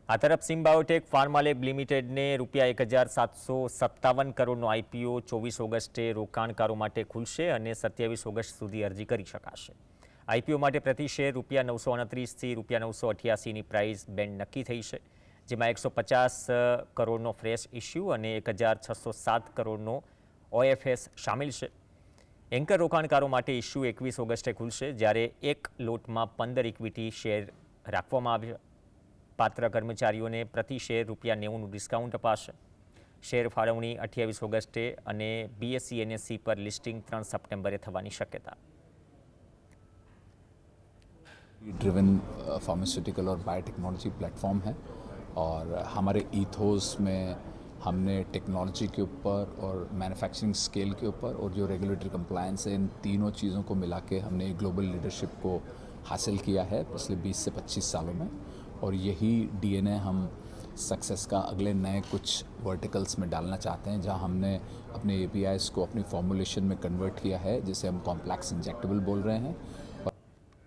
આ તરફ સિમ્બાયોટેક ફાર્માલેબ લિમિટેડને ₹1,757 કરોડનો આઈપીઓ 24 ઓગસ્ટે રોકાણકારો માટે ખુલશે અને 27 ઓગસ્ટ સુધી અરજી કરી શકાશે. આઈપીઓ માટે પ્રતિ શેર ₹929થી ₹988ની પ્રાઇસ બેન્ડ નક્કી થઈ છે, જેમાં 150 કરોડનો ફ્રેશ ઇસ્યુ અને 1,607 કરોડનો ઓએફએસ શામેલ છે. એન્કર રોકાણકારો માટે ઇસ્યુ 21 ઓગસ્ટે ખુલશે, જ્યારે એક લોટમાં 15 ઇક્વિટી શેર રાખવામાં આવ્યા. પાત્ર કર્મચારીઓને પ્રતિ શેર ₹90નું ડિસ્કાઉન્ટ અપાશે. શેર ફાળવણી 28 ઓગસ્ટે અને બીએસઈ એનએસઈ પર લિસ્ટિંગ 3 સપ્ટેમ્બરે થવાની શક્યતા. ड्रिवन फार्मास्यूटिकल और बायोटेक्नोलॉजी प्लेटफॉर्म है और हमारे ईथोस में हमने टेक्नोलॉजी के ऊपर और मैन्युफैक्चरिंग स्केल के ऊपर और जो रेगुलेटरी कंप्लायंस है, इन तीनों चीज़ों को मिला के हमने ग्लोबल लीडरशिप को हासिल किया है पिछले 20 से 25 सालों में और यही डीएनए हम सक्सेस का अगले नए कुछ वर्टिकल्स में डालना चाहते हैं, जहां हमने अपने एपीआईज़ को अपनी फॉर्मुलेशन में कन्वर्ट किया है, जिसे हम कॉम्प्लेक्स इंजेक्टेबल बोल रहे हैं.